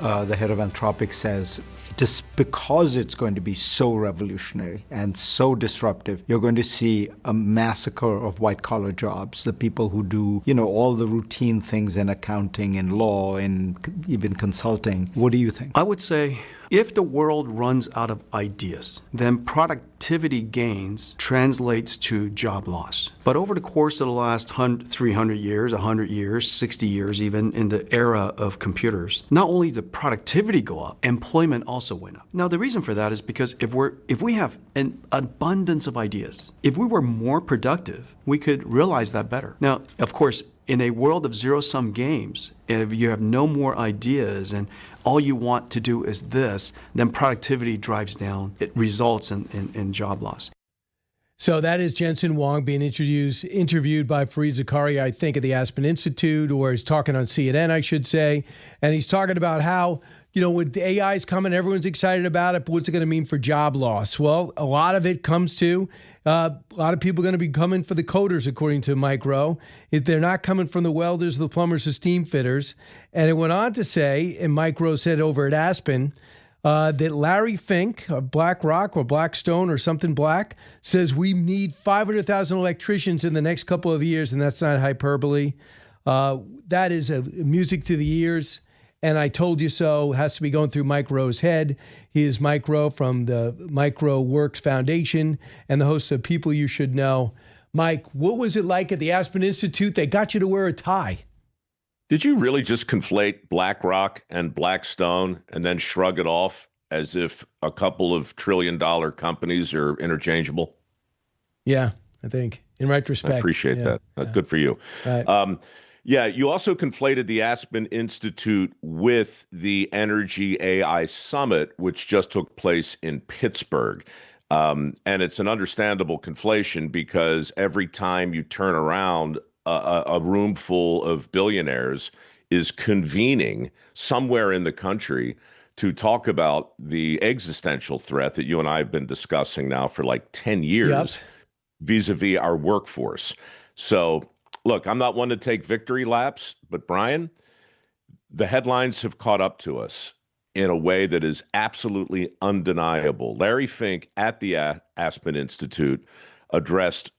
the head of Anthropic, says just because it's going to be so revolutionary and so disruptive, you're going to see a massacre of white-collar jobs, the people who do, all the routine things in accounting and law and even consulting. What do you think? I would say if the world runs out of ideas, then productivity gains translates to job loss. But over the course of the last 300 years, 100 years, 60 years even, in the era of computers, not only did productivity go up, employment also went up. Now, the reason for that is because if we have an abundance of ideas, if we were more productive, we could realize that better. Now, of course, in a world of zero-sum games, if you have no more ideas and all you want to do is this, then productivity drives down. It results in job loss. So that is Jensen Huang being interviewed by Fareed Zakaria, I think, at the Aspen Institute, or he's talking on CNN, I should say. And he's talking about how, with the AI's coming, everyone's excited about it, but what's it going to mean for job loss? Well, a lot of it comes to a lot of people are going to be coming for the coders, according to Mike Rowe. If they're not coming from the welders, the plumbers, the steam fitters. And it went on to say, and Mike Rowe said over at Aspen, that Larry Fink of BlackRock or Blackstone or something black says we need 500,000 electricians in the next couple of years, and that's not hyperbole. That is music to the ears. And I told you so has to be going through Mike Rowe's head. He is Mike Rowe from the mikeroweWorks Foundation and the host of People You Should Know. Mike, what was it like at the Aspen Institute? They got you to wear a tie. Did you really just conflate BlackRock and Blackstone and then shrug it off as if a couple of $trillion-dollar companies are interchangeable? Yeah, I think in retrospect. I appreciate that. Good for you. Right. Yeah, you also conflated the Aspen Institute with the Energy AI Summit, which just took place in Pittsburgh. And it's an understandable conflation because every time you turn around, a room full of billionaires is convening somewhere in the country to talk about the existential threat that you and I have been discussing now for like 10 years vis-a-vis our workforce. So, look, I'm not one to take victory laps, but Brian, the headlines have caught up to us in a way that is absolutely undeniable. Larry Fink at the Aspen Institute addressed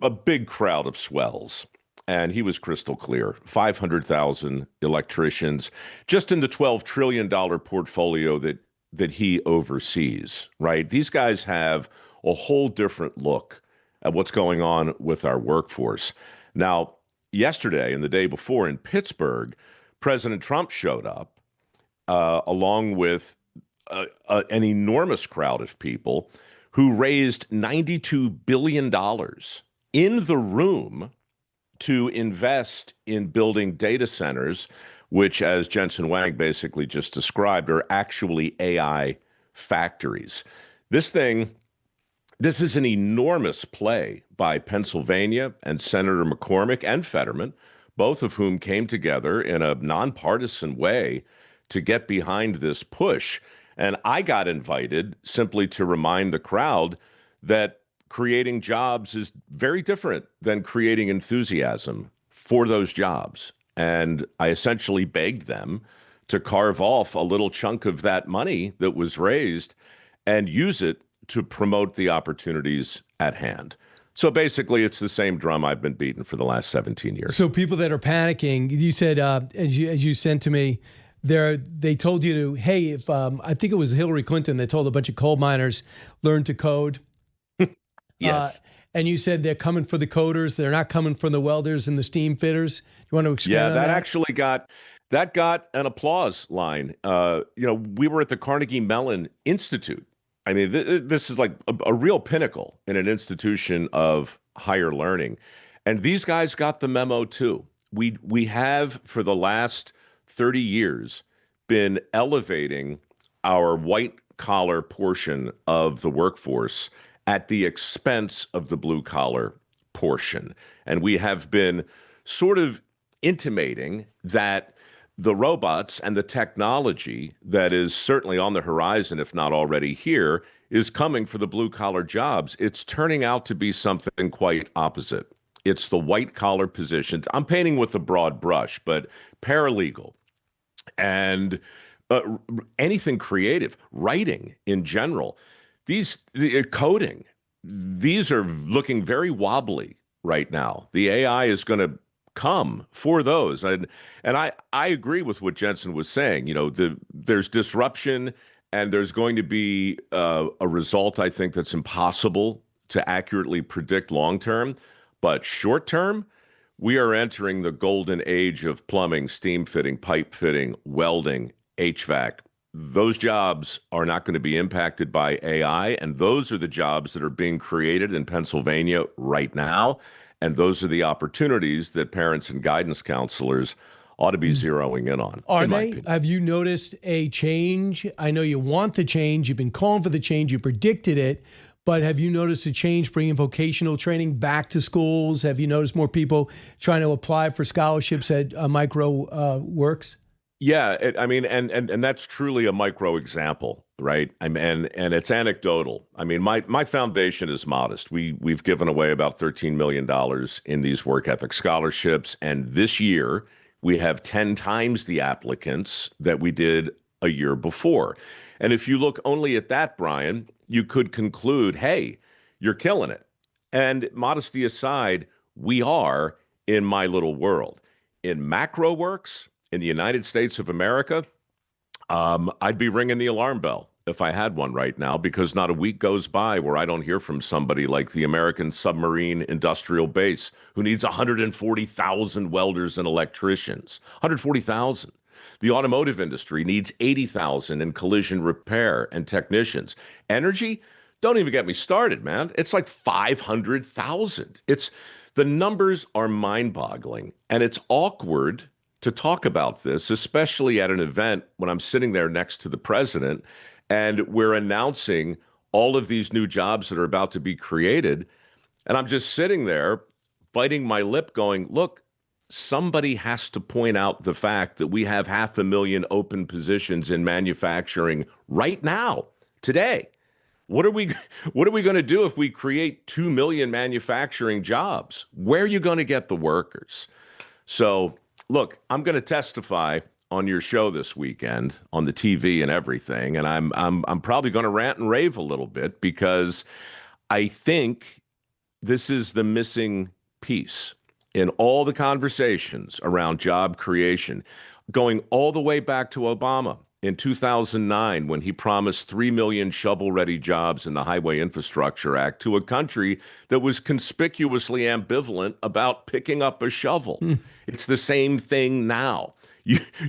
a big crowd of swells, and he was crystal clear. 500,000 electricians just in the $12 trillion portfolio that he oversees, right? These guys have a whole different look at what's going on with our workforce. Now, yesterday and the day before in Pittsburgh, President Trump showed up along with an enormous crowd of people who raised $92 billion in the room to invest in building data centers, which, as Jensen Huang basically just described, are actually AI factories. This is an enormous play by Pennsylvania and Senator McCormick and Fetterman, both of whom came together in a nonpartisan way to get behind this push. And I got invited simply to remind the crowd that creating jobs is very different than creating enthusiasm for those jobs. And I essentially begged them to carve off a little chunk of that money that was raised and use it to promote the opportunities at hand. So basically, it's the same drum I've been beating for the last 17 years. So people that are panicking, you said, as you sent to me, they told you to, hey, if I think it was Hillary Clinton that told a bunch of coal miners, learn to code. Yes. And you said they're coming for the coders. They're not coming from the welders and the steam fitters. You want to expand on that? Yeah, that actually got an applause line. We were at the Carnegie Mellon Institute. I mean, this is like a real pinnacle in an institution of higher learning. And these guys got the memo too. We have, for the last 30 years, been elevating our white-collar portion of the workforce at the expense of the blue-collar portion. And we have been sort of intimating that the robots and the technology that is certainly on the horizon, if not already here, is coming for the blue-collar jobs. It's turning out to be something quite opposite. It's the white-collar positions. I'm painting with a broad brush, but paralegal and anything creative, writing in general, coding, these are looking very wobbly right now. The AI is going to come for those. And I agree with what Jensen was saying. There's disruption and there's going to be a result, I think, that's impossible to accurately predict long term. But short term, we are entering the golden age of plumbing, steam fitting, pipe fitting, welding, HVAC. Those jobs are not going to be impacted by AI, and those are the jobs that are being created in Pennsylvania right now. And those are the opportunities that parents and guidance counselors ought to be zeroing in on. Are they? Have you noticed a change? I know you want the change. You've been calling for the change. You predicted it. But have you noticed a change bringing vocational training back to schools? Have you noticed more people trying to apply for scholarships at mikeroweWorks? Yeah, and that's truly a micro example, right? And it's anecdotal. I mean, my foundation is modest. We've given away about $13 million in these work ethic scholarships, and this year we have 10 times the applicants that we did a year before. And if you look only at that, Brian, you could conclude, hey, you're killing it. And modesty aside, we are in my little world. In MacroWorks, in the United States of America, I'd be ringing the alarm bell if I had one right now, because not a week goes by where I don't hear from somebody like the American Submarine Industrial Base, who needs 140,000 welders and electricians. 140,000. The automotive industry needs 80,000 in collision repair and technicians. Energy, don't even get me started, man. It's like 500,000. The numbers are mind-boggling, and it's awkward to talk about this, especially at an event when I'm sitting there next to the president and we're announcing all of these new jobs that are about to be created. And I'm just sitting there biting my lip going, look, somebody has to point out the fact that we have 500,000 open positions in manufacturing right now, today. What are we going to do if we create 2 million manufacturing jobs? Where are you going to get the workers? So, look, I'm going to testify on your show this weekend on the TV and everything, and I'm probably going to rant and rave a little bit because I think this is the missing piece in all the conversations around job creation, going all the way back to Obama in 2009 when he promised 3 million shovel-ready jobs in the Highway Infrastructure Act to a country that was conspicuously ambivalent about picking up a shovel. It's the same thing now.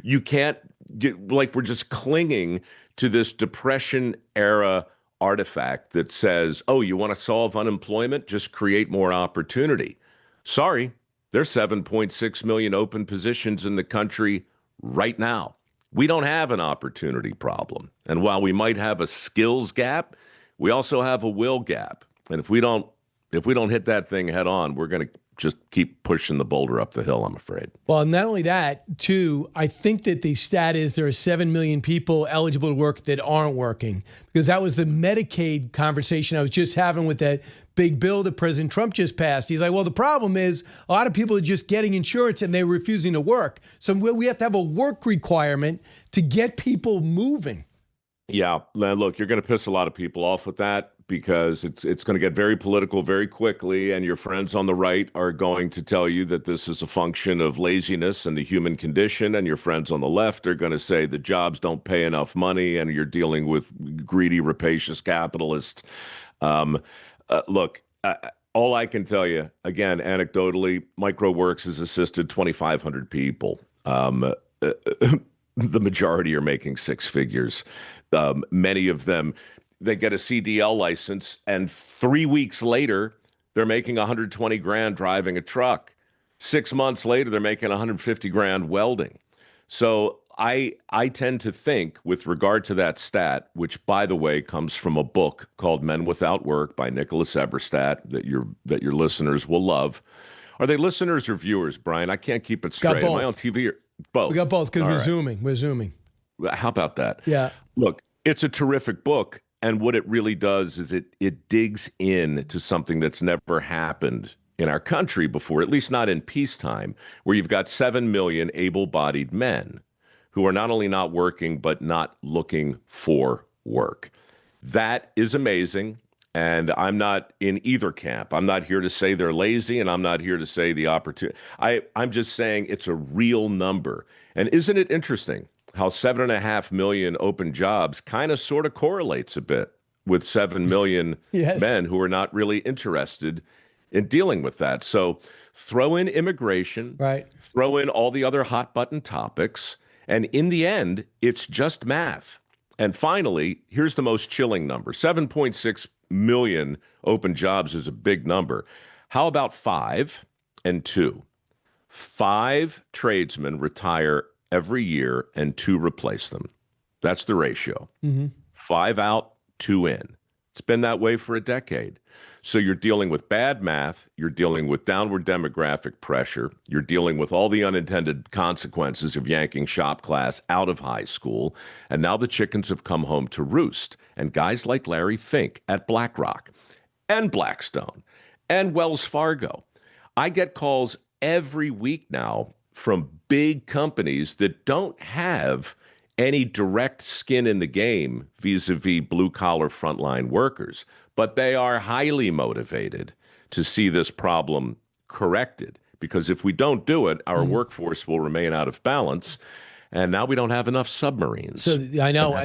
You can't get, like, we're just clinging to this Depression era artifact that says, oh, you want to solve unemployment? Just create more opportunity. Sorry, there's 7.6 million open positions in the country right now. We don't have an opportunity problem. And while we might have a skills gap, we also have a will gap. And if we don't hit that thing head on, we're going to just keep pushing the boulder up the hill, I'm afraid. Well, not only that, too, I think that the stat is there are 7 million people eligible to work that aren't working, because that was the Medicaid conversation I was just having with that big bill that President Trump just passed. He's like, well, the problem is a lot of people are just getting insurance and they're refusing to work. So we have to have a work requirement to get people moving. Yeah, look, you're going to piss a lot of people off with that, because it's going to get very political very quickly, and your friends on the right are going to tell you that this is a function of laziness and the human condition, and your friends on the left are going to say the jobs don't pay enough money and you're dealing with greedy, rapacious capitalists. Look, all I can tell you, again, anecdotally, MicroWorks has assisted 2,500 people. The majority are making six figures. Many of them, they get a CDL license, and 3 weeks later, they're making 120 grand driving a truck. 6 months later, they're making 150 grand welding. So I tend to think, with regard to that stat, which, by the way, comes from a book called Men Without Work by Nicholas Eberstadt that your listeners will love. Are they listeners or viewers, Brian? I can't keep it straight. Am I on TV or both? We got both, because we're zooming. How about that? Yeah. Look, it's a terrific book. And what it really does is it digs in to something that's never happened in our country before, at least not in peacetime, where you've got 7 million able-bodied men who are not only not working, but not looking for work. That is amazing. And I'm not in either camp. I'm not here to say they're lazy, and I'm not here to say the opportunity. I'm just saying it's a real number. And isn't it interesting how 7.5 million open jobs kind of sort of correlates a bit with 7 million Yes. men who are not really interested in dealing with that? So throw in immigration, Right. throw in all the other hot button topics, and in the end, it's just math. And finally, here's the most chilling number. 7.6 million open jobs is a big number. How about 5 and 2? 5 tradesmen retire every year and 2 replace them. That's the ratio. 5 out, 2 in. It's been that way for a decade. So you're dealing with bad math, you're dealing with downward demographic pressure, you're dealing with all the unintended consequences of yanking shop class out of high school, and now the chickens have come home to roost. And guys like Larry Fink at BlackRock and Blackstone and Wells Fargo. I get calls every week now from big companies that don't have any direct skin in the game vis-a-vis blue-collar frontline workers, but they are highly motivated to see this problem corrected, because if we don't do it, our workforce will remain out of balance, and now we don't have enough submarines. So I know.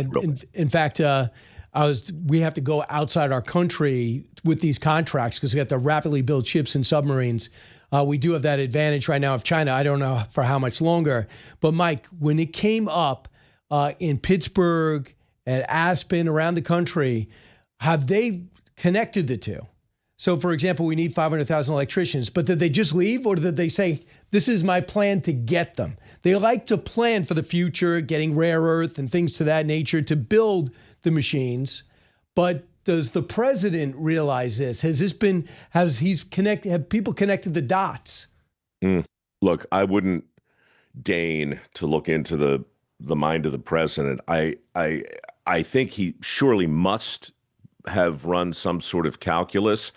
In fact, we have to go outside our country with these contracts because we have to rapidly build ships and submarines. We do have that advantage right now of China. I don't know for how much longer. But Mike, when it came up in Pittsburgh, at Aspen, around the country, have they connected the two? So, for example, we need 500,000 electricians, but did they just leave, or did they say, this is my plan to get them? They like to plan for the future, getting rare earth and things to that nature to build the machines. But does the president realize this? Have people connected the dots? Look, I wouldn't deign to look into the mind of the president. I think he surely must have run some sort of calculus.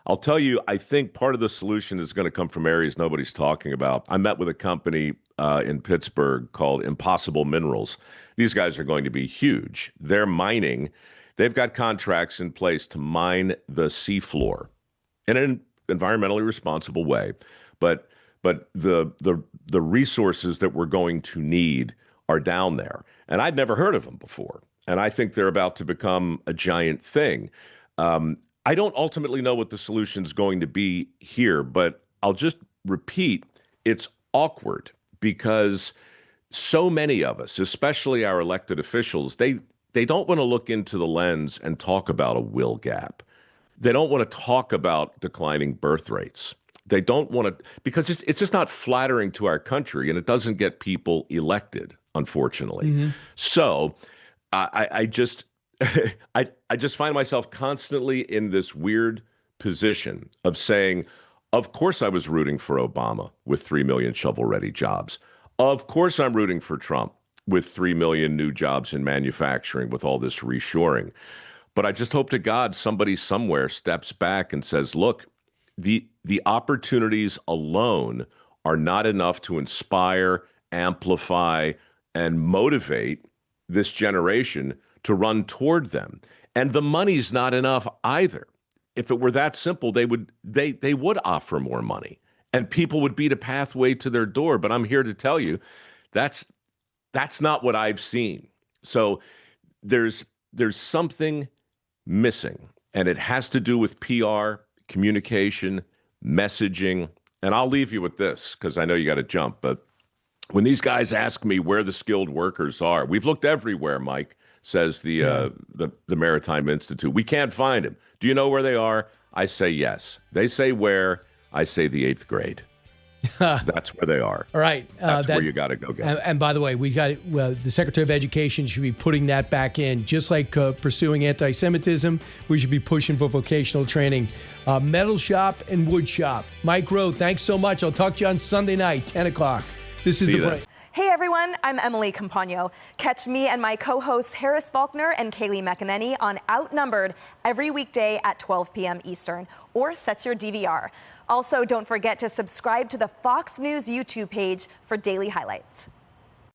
I'll tell you, I think part of the solution is going to come from areas nobody's talking about. I met with a company in Pittsburgh called Impossible Minerals. These guys are going to be huge. They're mining. They've got contracts in place to mine the seafloor in an environmentally responsible way. But the resources that we're going to need are down there. And I'd never heard of them before. And I think they're about to become a giant thing. I don't ultimately know what the solution is going to be here, but I'll just repeat, it's awkward because so many of us, especially our elected officials, they don't want to look into the lens and talk about a will gap. They don't want to talk about declining birth rates. They don't want to, because it's just not flattering to our country, and it doesn't get people elected, unfortunately. So I just find myself constantly in this weird position of saying, of course I was rooting for Obama with 3 million shovel-ready jobs. Of course I'm rooting for Trump with 3 million new jobs in manufacturing with all this reshoring. But I just hope to God somebody somewhere steps back and says, look, the opportunities alone are not enough to inspire, amplify, and motivate this generation to run toward them. And the money's not enough either. If it were that simple, they would offer more money and people would beat a pathway to their door. But I'm here to tell you that's not what I've seen. So there's something missing, and it has to do with PR, communication, messaging. And I'll leave you with this because I know you got to jump. But when these guys ask me where the skilled workers are, we've looked everywhere, Mike, says the Maritime Institute. We can't find them. Do you know where they are? I say yes. They say where? I say the 8th grade. That's where they are. All right. That's where you got to go get. And by the way, we got the Secretary of Education should be putting that back in, just like pursuing anti-Semitism. We should be pushing for vocational training. Metal shop and wood shop. Mike Rowe, thanks so much. I'll talk to you on Sunday night, 10 o'clock. This is The Break. Hey everyone, I'm Emily Campagno. Catch me and my co-hosts Harris Faulkner and Kaylee McEnany on Outnumbered every weekday at 12 p.m. Eastern, or set your DVR. Also, don't forget to subscribe to the Fox News YouTube page for daily highlights.